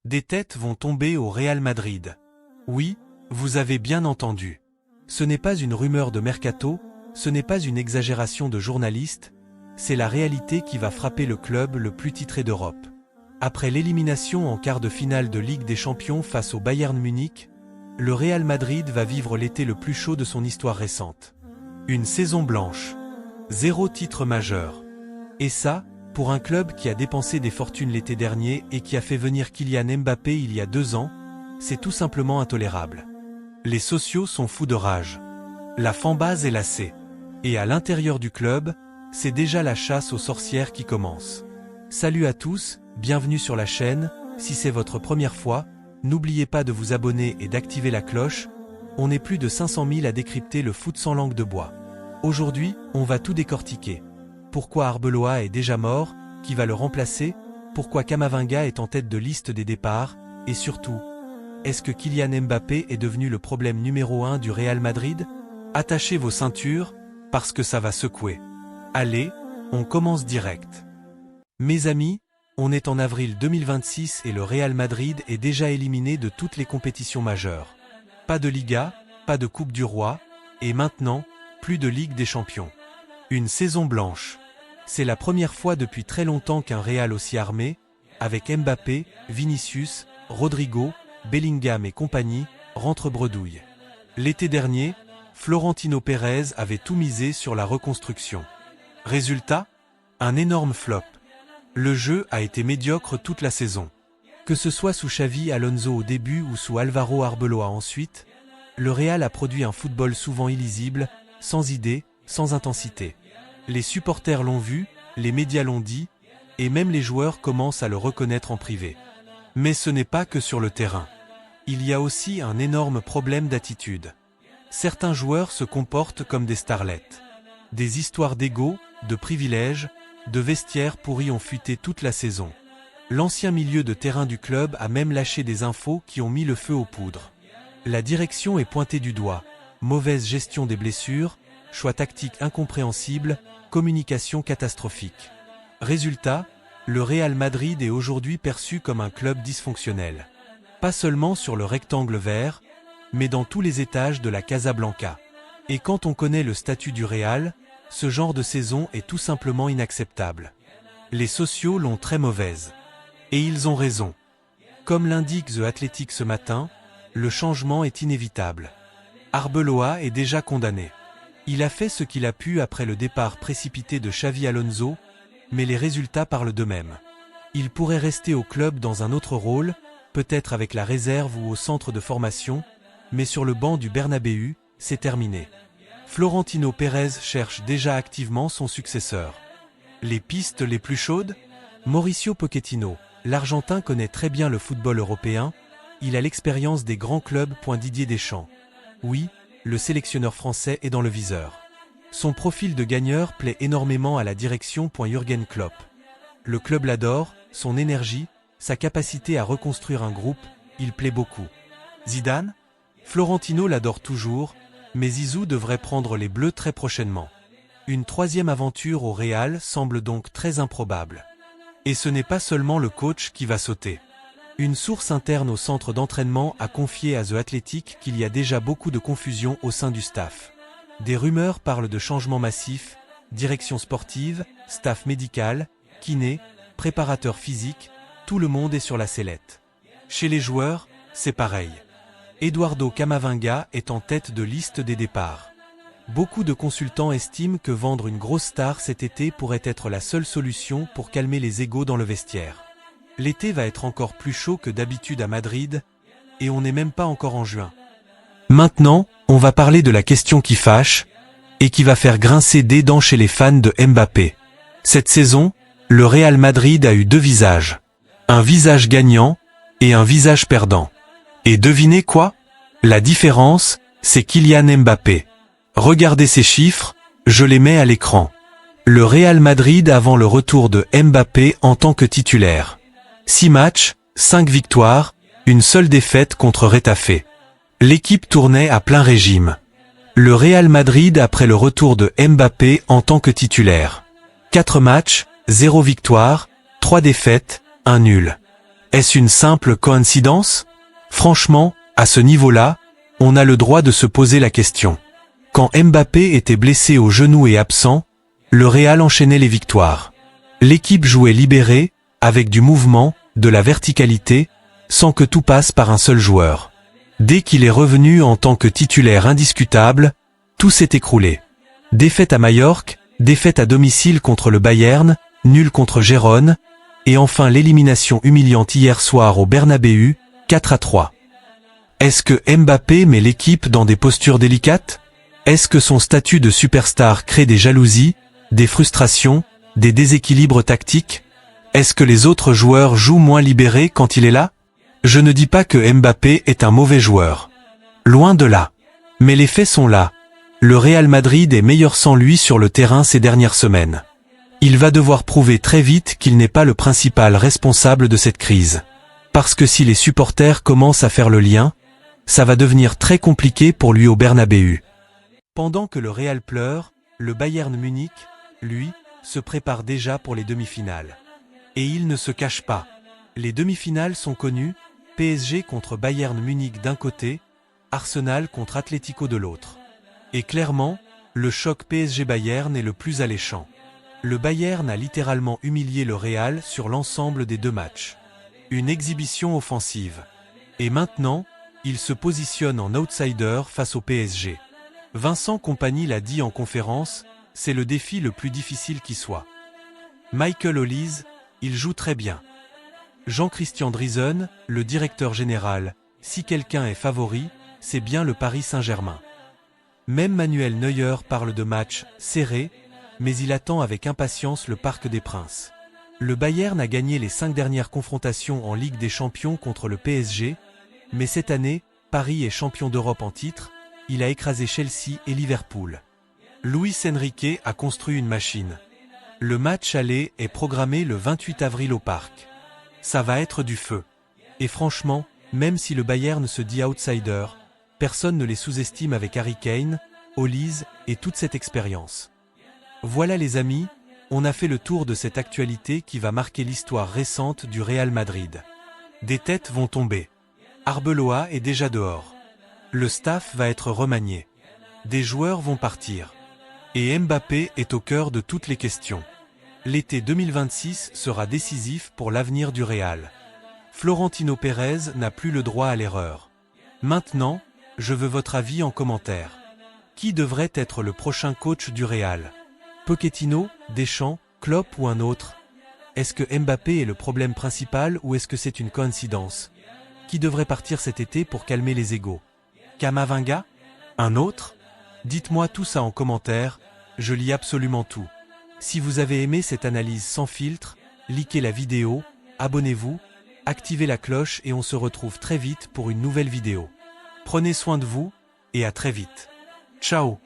Des têtes vont tomber au Real Madrid. Oui, vous avez bien entendu. Ce n'est pas une rumeur de mercato, ce n'est pas une exagération de journalistes, c'est la réalité qui va frapper le club le plus titré d'Europe. Après l'élimination en quart de finale de Ligue des Champions face au Bayern Munich, le Real Madrid va vivre l'été le plus chaud de son histoire récente. Une saison blanche. 0 titre majeur. Et ça, pour un club qui a dépensé des fortunes l'été dernier et qui a fait venir Kylian Mbappé il y a 2 ans, c'est tout simplement intolérable. Les sociaux sont fous de rage. La fanbase est lassée. Et à l'intérieur du club, c'est déjà la chasse aux sorcières qui commence. Salut à tous, bienvenue sur la chaîne. Si c'est votre première fois, n'oubliez pas de vous abonner et d'activer la cloche. On est plus de 500 000 à décrypter le foot sans langue de bois. Aujourd'hui, on va tout décortiquer. Pourquoi Arbeloa est déjà mort, qui va le remplacer, pourquoi Camavinga est en tête de liste des départs, et surtout, est-ce que Kylian Mbappé est devenu le problème numéro 1 du Real Madrid? Attachez vos ceintures, parce que ça va secouer. Allez, on commence direct. Mes amis, on est en avril 2026 et le Real Madrid est déjà éliminé de toutes les compétitions majeures. Pas de Liga, pas de Coupe du Roi, et maintenant, plus de Ligue des Champions. Une saison blanche. C'est la première fois depuis très longtemps qu'un Real aussi armé, avec Mbappé, Vinicius, Rodrigo, Bellingham et compagnie, rentre bredouille. L'été dernier, Florentino Pérez avait tout misé sur la reconstruction. Résultat, un énorme flop. Le jeu a été médiocre toute la saison. Que ce soit sous Xavi Alonso au début ou sous Álvaro Arbeloa ensuite, le Real a produit un football souvent illisible, sans idée, sans intensité. Les supporters l'ont vu, les médias l'ont dit, et même les joueurs commencent à le reconnaître en privé. Mais ce n'est pas que sur le terrain. Il y a aussi un énorme problème d'attitude. Certains joueurs se comportent comme des starlettes. Des histoires d'ego, de privilèges, de vestiaires pourris ont fuité toute la saison. L'ancien milieu de terrain du club a même lâché des infos qui ont mis le feu aux poudres. La direction est pointée du doigt. Mauvaise gestion des blessures, choix tactiques incompréhensibles, communication catastrophique. Résultat, le Real Madrid est aujourd'hui perçu comme un club dysfonctionnel. Pas seulement sur le rectangle vert, mais dans tous les étages de la Casablanca. Et quand on connaît le statut du Real, ce genre de saison est tout simplement inacceptable. Les sociaux l'ont très mauvaise. Et ils ont raison. Comme l'indique The Athletic ce matin, le changement est inévitable. Arbeloa est déjà condamné. Il a fait ce qu'il a pu après le départ précipité de Xavi Alonso, mais les résultats parlent d'eux-mêmes. Il pourrait rester au club dans un autre rôle, peut-être avec la réserve ou au centre de formation, mais sur le banc du Bernabéu, c'est terminé. Florentino Pérez cherche déjà activement son successeur. Les pistes les plus chaudes? Mauricio Pochettino, l'Argentin connaît très bien le football européen, il a l'expérience des grands clubs. Didier Deschamps. Oui, le sélectionneur français est dans le viseur. Son profil de gagneur plaît énormément à la direction. Jürgen Klopp. Le club l'adore, son énergie, sa capacité à reconstruire un groupe, il plaît beaucoup. Zidane? Florentino l'adore toujours, mais Zizou devrait prendre les Bleus très prochainement. Une troisième aventure au Real semble donc très improbable. Et ce n'est pas seulement le coach qui va sauter. Une source interne au centre d'entraînement a confié à The Athletic qu'il y a déjà beaucoup de confusion au sein du staff. Des rumeurs parlent de changements massifs, direction sportive, staff médical, kiné, préparateur physique, tout le monde est sur la sellette. Chez les joueurs, c'est pareil. Eduardo Camavinga est en tête de liste des départs. Beaucoup de consultants estiment que vendre une grosse star cet été pourrait être la seule solution pour calmer les égos dans le vestiaire. L'été va être encore plus chaud que d'habitude à Madrid, et on n'est même pas encore en juin. Maintenant, on va parler de la question qui fâche, et qui va faire grincer des dents chez les fans de Mbappé. Cette saison, le Real Madrid a eu 2 visages. Un visage gagnant, et un visage perdant. Et devinez quoi? La différence, c'est Kylian Mbappé. Regardez ces chiffres, je les mets à l'écran. Le Real Madrid avant le retour de Mbappé en tant que titulaire. 6 matchs, 5 victoires, une seule défaite contre Retafe. L'équipe tournait à plein régime. Le Real Madrid après le retour de Mbappé en tant que titulaire. 4 matchs, 0 victoire, 3 défaites, 1 nul. Est-ce une simple coïncidence? Franchement, à ce niveau-là, on a le droit de se poser la question. Quand Mbappé était blessé au genou et absent, le Real enchaînait les victoires. L'équipe jouait libérée, avec du mouvement, de la verticalité, sans que tout passe par un seul joueur. Dès qu'il est revenu en tant que titulaire indiscutable, tout s'est écroulé. Défaite à Majorque, défaite à domicile contre le Bayern, nul contre Gérone, et enfin l'élimination humiliante hier soir au Bernabéu, 4-3. Est-ce que Mbappé met l'équipe dans des postures délicates? Est-ce que son statut de superstar crée des jalousies, des frustrations, des déséquilibres tactiques? Est-ce que les autres joueurs jouent moins libérés quand il est là? Je ne dis pas que Mbappé est un mauvais joueur. Loin de là. Mais les faits sont là. Le Real Madrid est meilleur sans lui sur le terrain ces dernières semaines. Il va devoir prouver très vite qu'il n'est pas le principal responsable de cette crise. Parce que si les supporters commencent à faire le lien, ça va devenir très compliqué pour lui au Bernabéu. Pendant que le Real pleure, le Bayern Munich, lui, se prépare déjà pour les demi-finales. Et il ne se cache pas. Les demi-finales sont connues, PSG contre Bayern Munich d'un côté, Arsenal contre Atlético de l'autre. Et clairement, le choc PSG-Bayern est le plus alléchant. Le Bayern a littéralement humilié le Real sur l'ensemble des deux matchs. Une exhibition offensive. Et maintenant, il se positionne en outsider face au PSG. Vincent Kompany l'a dit en conférence, c'est le défi le plus difficile qui soit. Michael Olise, il joue très bien. Jean-Christian Driesen, le directeur général, si quelqu'un est favori, c'est bien le Paris Saint-Germain. Même Manuel Neuer parle de match serré, mais il attend avec impatience le Parc des Princes. Le Bayern a gagné les 5 dernières confrontations en Ligue des Champions contre le PSG, mais cette année, Paris est champion d'Europe en titre, il a écrasé Chelsea et Liverpool. Luis Enrique a construit une machine. Le match aller est programmé le 28 avril au Parc. Ça va être du feu. Et franchement, même si le Bayern se dit outsider, personne ne les sous-estime avec Harry Kane, Olise et toute cette expérience. Voilà les amis, on a fait le tour de cette actualité qui va marquer l'histoire récente du Real Madrid. Des têtes vont tomber. Arbeloa est déjà dehors. Le staff va être remanié. Des joueurs vont partir. Et Mbappé est au cœur de toutes les questions. L'été 2026 sera décisif pour l'avenir du Real. Florentino Pérez n'a plus le droit à l'erreur. Maintenant, je veux votre avis en commentaire. Qui devrait être le prochain coach du Real? Pochettino, Deschamps, Klopp ou un autre? Est-ce que Mbappé est le problème principal ou est-ce que c'est une coïncidence? Qui devrait partir cet été pour calmer les égos? Camavinga? Un autre? Dites-moi tout ça en commentaire, je lis absolument tout. Si vous avez aimé cette analyse sans filtre, likez la vidéo, abonnez-vous, activez la cloche et on se retrouve très vite pour une nouvelle vidéo. Prenez soin de vous, et à très vite. Ciao!